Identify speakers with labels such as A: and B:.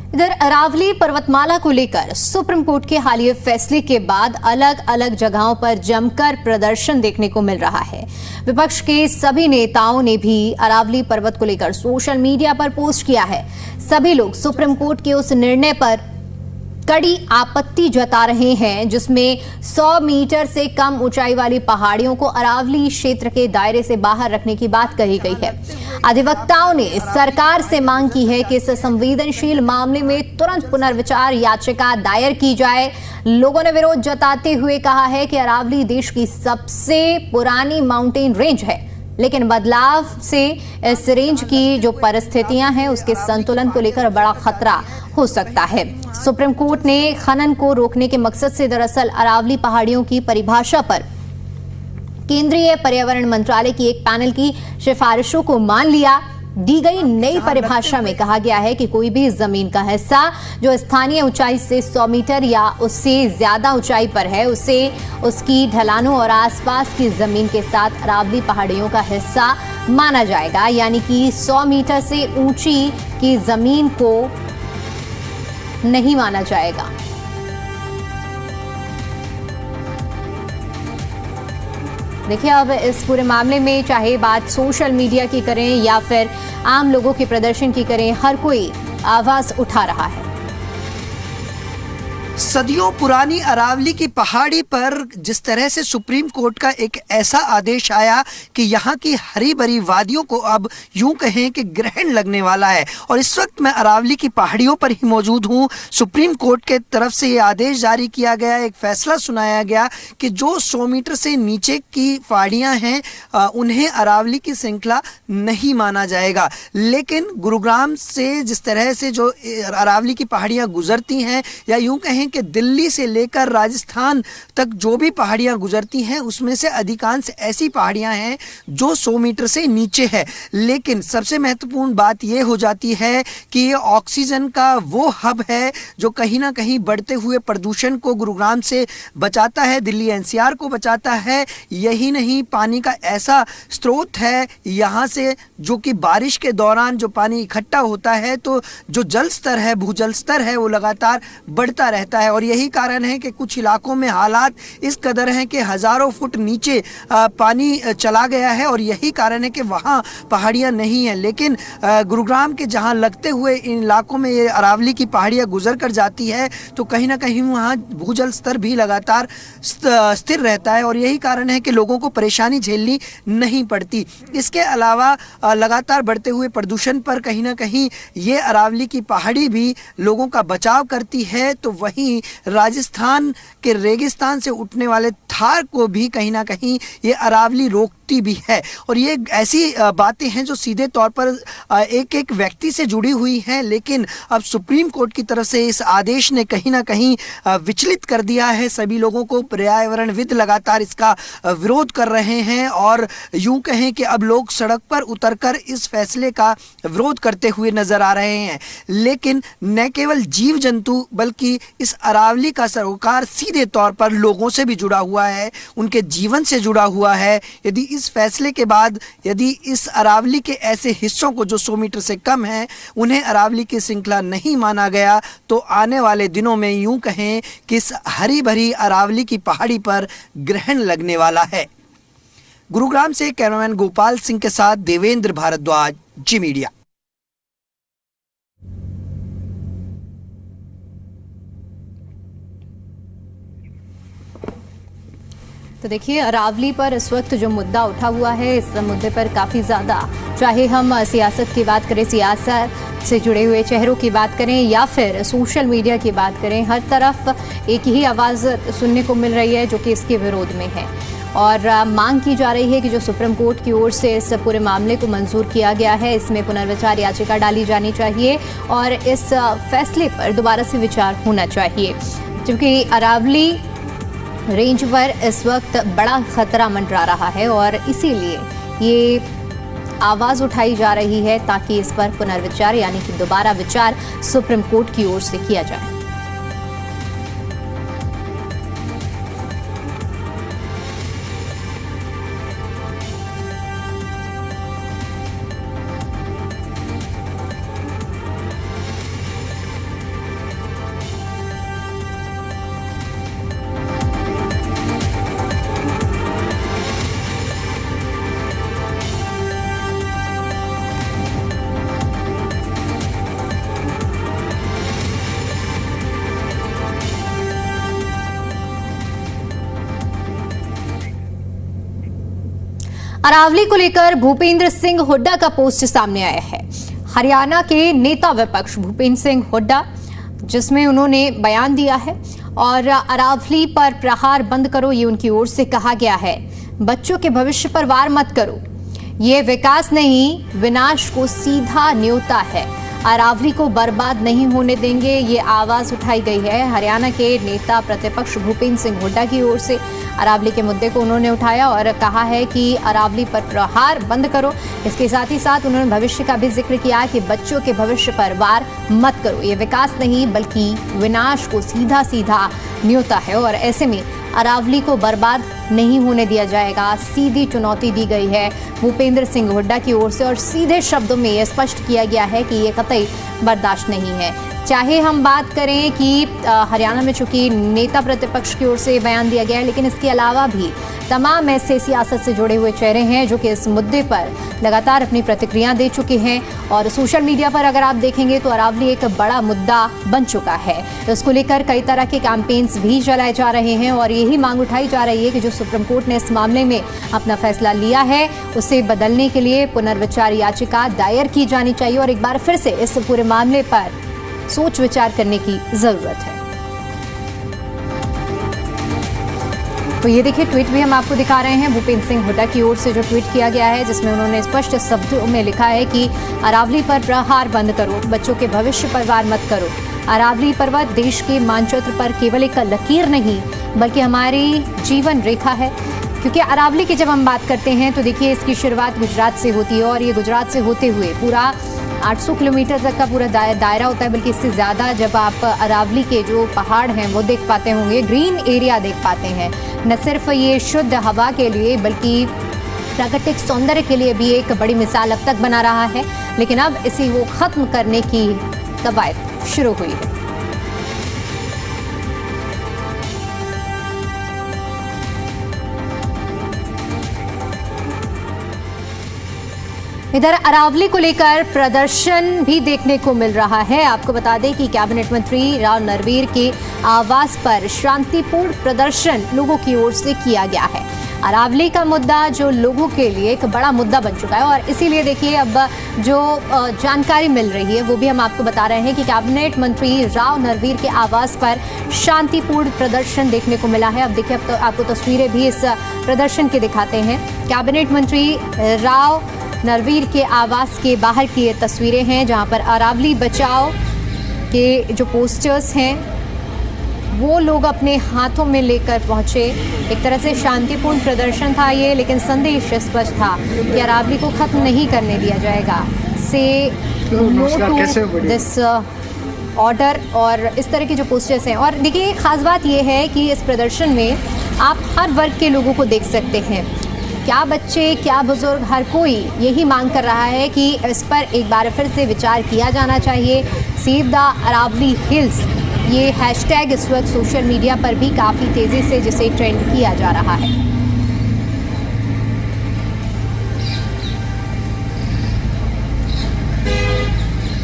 A: इधर अरावली पर्वतमाला को लेकर सुप्रीम कोर्ट के हालिया फैसले के बाद अलग अलग जगहों पर जमकर प्रदर्शन देखने को मिल रहा है। विपक्ष के सभी नेताओं ने भी अरावली पर्वत को लेकर सोशल मीडिया पर पोस्ट किया है। सभी लोग सुप्रीम कोर्ट के उस निर्णय पर कड़ी आपत्ति जता रहे हैं जिसमें 100 मीटर से कम ऊंचाई वाली पहाड़ियों को अरावली क्षेत्र के दायरे से बाहर रखने की बात कही गई है। अधिवक्ताओं ने सरकार से मांग की है कि इस संवेदनशील मामले में तुरंत पुनर्विचार याचिका दायर की जाए। लोगों ने विरोध जताते हुए कहा है कि अरावली देश की सबसे पुरानी माउंटेन रेंज है, लेकिन बदलाव से इस रेंज की जो परिस्थितियां हैं उसके संतुलन को लेकर बड़ा खतरा हो सकता है। सुप्रीम कोर्ट ने खनन को रोकने के मकसद से दरअसल अरावली पहाड़ियों की परिभाषा पर केंद्रीय पर्यावरण मंत्रालय की एक पैनल की सिफारिशों को मान लिया। दी गई नई परिभाषा में कहा गया है कि कोई भी जमीन का हिस्सा जो स्थानीय ऊंचाई से 100 मीटर या उससे ज्यादा ऊंचाई पर है उसे उसकी ढलानों और आसपास की जमीन के साथ अरावली पहाड़ियों का हिस्सा माना जाएगा, यानी कि 100 मीटर से ऊंची की जमीन को नहीं माना जाएगा। देखिए, अब इस पूरे मामले में चाहे बात सोशल मीडिया की करें या फिर आम लोगों के प्रदर्शन की करें, हर कोई आवाज उठा रहा है।
B: सदियों पुरानी अरावली की पहाड़ी पर जिस तरह से सुप्रीम कोर्ट का एक ऐसा आदेश आया कि यहाँ की हरी भरी वादियों को अब यूं कहें कि ग्रहण लगने वाला है, और इस वक्त मैं अरावली की पहाड़ियों पर ही मौजूद हूँ। सुप्रीम कोर्ट के तरफ से ये आदेश जारी किया गया, एक फैसला सुनाया गया कि जो 100 मीटर से नीचे की पहाड़ियाँ हैं उन्हें अरावली की श्रृंखला नहीं माना जाएगा। लेकिन गुरुग्राम से जिस तरह से जो अरावली की पहाड़ियाँ गुजरती हैं, या यूं कहें कि दिल्ली से लेकर राजस्थान तक जो भी पहाड़ियां गुजरती हैं उसमें से अधिकांश ऐसी पहाड़ियां हैं जो 100 मीटर से नीचे है। लेकिन सबसे महत्वपूर्ण बात यह हो जाती है कि ये ऑक्सीजन का वो हब है जो कहीं ना कहीं बढ़ते हुए प्रदूषण को गुरुग्राम से बचाता है, दिल्ली एनसीआर को बचाता है। यही नहीं, पानी का ऐसा स्रोत है यहाँ से जो कि बारिश के दौरान जो पानी इकट्ठा होता है तो जो जल स्तर है, भूजल स्तर है, वो लगातार बढ़ता रहता है। और यही कारण है कि कुछ इलाकों में हालात इस कदर हैं कि हजारों फुट नीचे पानी चला गया है, और यही कारण है कि वहाँ पहाड़ियाँ नहीं हैं। लेकिन गुरुग्राम के जहाँ लगते हुए इन इलाकों में ये अरावली की पहाड़ियाँ गुजर कर जाती है तो कहीं ना कहीं वहाँ भूजल स्तर भी लगातार स्थिर रहता है, और यही कारण है कि लोगों को परेशानी झेलनी नहीं पड़ती। इसके अलावा लगातार बढ़ते हुए प्रदूषण पर कहीं ना कहीं ये अरावली की पहाड़ी भी लोगों का बचाव करती है, तो वहीं राजस्थान के रेगिस्तान से उठने वाले थार को भी कहीं ना कहीं ये अरावली रोकती भी है। और ये ऐसी बातें हैं जो सीधे तौर पर एक एक व्यक्ति से जुड़ी हुई हैं, लेकिन अब सुप्रीम कोर्ट की तरफ से इस आदेश ने कहीं ना कहीं विचलित कर दिया है सभी लोगों को। पर्यावरणविद लगातार इसका विरोध कर रहे हैं, और यूं कहें कि अब लोग सड़क पर उतरकर इस फैसले का विरोध करते हुए नजर आ रहे हैं। लेकिन न केवल जीव जंतु बल्कि इस अरावली का सरोकार सीधे तौर पर लोगों से भी जुड़ा हुआ है, उनके जीवन से जुड़ा हुआ है। यदि इस फैसले के बाद यदि इस अरावली के ऐसे हिस्सों को जो 100 मीटर से कम हैं उन्हें अरावली की श्रृंखला नहीं माना गया तो आने वाले दिनों में यूं कहें कि इस हरी भरी अरावली की पहाड़ी पर ग्रहण लगने वाला है। गुरुग्राम से कैमरामैन गोपाल सिंह के साथ देवेंद्र भारद्वाज, जी मीडिया।
A: तो देखिए, अरावली पर इस वक्त जो मुद्दा उठा हुआ है, इस मुद्दे पर काफ़ी ज़्यादा, चाहे हम सियासत की बात करें, सियासत से जुड़े हुए चेहरों की बात करें या फिर सोशल मीडिया की बात करें, हर तरफ एक ही आवाज़ सुनने को मिल रही है जो कि इसके विरोध में है। और मांग की जा रही है कि जो सुप्रीम कोर्ट की ओर से इस पूरे मामले को मंजूर किया गया है, इसमें पुनर्विचार याचिका डाली जानी चाहिए और इस फैसले पर दोबारा से विचार होना चाहिए, क्योंकि अरावली रेंज पर इस वक्त बड़ा खतरा मंडरा रहा है और इसीलिए ये आवाज़ उठाई जा रही है ताकि इस पर पुनर्विचार यानी कि दोबारा विचार सुप्रीम कोर्ट की ओर से किया जाए। अरावली को लेकर भूपेंद्र सिंह हुड्डा का पोस्ट सामने आया है। हरियाणा के नेता विपक्ष भूपेंद्र सिंह हुड्डा, जिसमें उन्होंने बयान दिया है और अरावली पर प्रहार बंद करो, ये उनकी ओर से कहा गया है। बच्चों के भविष्य पर वार मत करो, ये विकास नहीं विनाश को सीधा न्योता है। अरावली को बर्बाद नहीं होने देंगे, ये आवाज उठाई गई है हरियाणा के नेता प्रतिपक्ष भूपेंद्र सिंह हुड्डा की ओर से। अरावली के मुद्दे को उन्होंने उठाया और कहा है कि अरावली पर प्रहार बंद करो। इसके साथ ही साथ उन्होंने भविष्य का भी जिक्र किया कि बच्चों के भविष्य पर वार मत करो, ये विकास नहीं बल्कि विनाश को सीधा सीधा न्योता है और ऐसे में अरावली को बर्बाद नहीं होने दिया जाएगा। सीधी चुनौती दी गई है भूपेंद्र सिंह हुड्डा की ओर से और सीधे शब्दों में यह स्पष्ट किया गया है कि ये कतई बर्दाश्त नहीं है। चाहे हम बात करें कि हरियाणा में चूंकि नेता प्रतिपक्ष की ओर से बयान दिया गया है, लेकिन इसके अलावा भी तमाम ऐसे सियासत से जुड़े हुए चेहरे हैं जो कि इस मुद्दे पर लगातार अपनी प्रतिक्रिया दे चुके हैं और सोशल मीडिया पर अगर आप देखेंगे तो अरावली एक बड़ा मुद्दा बन चुका है। तो इसको लेकर कई तरह के कैंपेन्स भी चलाए जा रहे हैं और यही मांग उठाई जा रही है कि जो सुप्रीम कोर्ट ने इस मामले में अपना फैसला लिया है उसे बदलने के लिए पुनर्विचार याचिका दायर की जानी चाहिए और एक बार फिर से इस पूरे मामले पर सोच विचार करने की जरूरत है। तो ये देखिए ट्वीट भी हम आपको दिखा रहे हैं भूपेंद्र सिंह हुड्डा की ओर से जो ट्वीट किया गया है, जिसमें उन्होंने स्पष्ट शब्दों में लिखा है कि अरावली पर प्रहार बंद करो, बच्चों के भविष्य पर वार मत करो। अरावली पर्वत देश के मानचित्र पर केवल एक लकीर नहीं बल्कि हमारी जीवन रेखा है। क्योंकि अरावली की जब हम बात करते हैं तो देखिए इसकी शुरुआत गुजरात से होती है और ये गुजरात से होते हुए पूरा 800 किलोमीटर तक का पूरा दायरा होता है, बल्कि इससे ज़्यादा जब आप अरावली के जो पहाड़ हैं वो देख पाते होंगे, ग्रीन एरिया देख पाते हैं। न सिर्फ ये शुद्ध हवा के लिए बल्कि प्राकृतिक सौंदर्य के लिए भी एक बड़ी मिसाल अब तक बना रहा है, लेकिन अब इसी वो खत्म करने की कवायद शुरू हुई है। इधर अरावली को लेकर प्रदर्शन भी देखने को मिल रहा है। आपको बता दें कि कैबिनेट मंत्री राव नरवीर के आवास पर शांतिपूर्ण प्रदर्शन लोगों की ओर से किया गया है। अरावली का मुद्दा जो लोगों के लिए एक बड़ा मुद्दा बन चुका है और इसीलिए देखिए अब जो जानकारी मिल रही है वो भी हम आपको बता रहे हैं कि कैबिनेट मंत्री राव नरवीर के आवास पर शांतिपूर्ण प्रदर्शन देखने को मिला है। अब देखिए अब तो आपको तस्वीरें भी इस प्रदर्शन की दिखाते हैं। कैबिनेट मंत्री राव नरवीर के आवास के बाहर की ये तस्वीरें हैं जहां पर अरावली बचाओ के जो पोस्टर्स हैं वो लोग अपने हाथों में लेकर पहुंचे। एक तरह से शांतिपूर्ण प्रदर्शन था ये, लेकिन संदेश स्पष्ट था कि अरावली को खत्म नहीं करने दिया जाएगा। से नो टू दिस ऑर्डर और इस तरह के जो पोस्टर्स हैं। और देखिए खास बात ये है कि इस प्रदर्शन में आप हर वर्ग के लोगों को देख सकते हैं, क्या बच्चे क्या बुजुर्ग, हर कोई यही मांग कर रहा है कि इस पर एक बार फिर से विचार किया जाना चाहिए। सेव द अरावली हिल्स, ये हैशटैग इस वक्त सोशल मीडिया पर भी काफ़ी तेज़ी से जिसे ट्रेंड किया जा रहा है।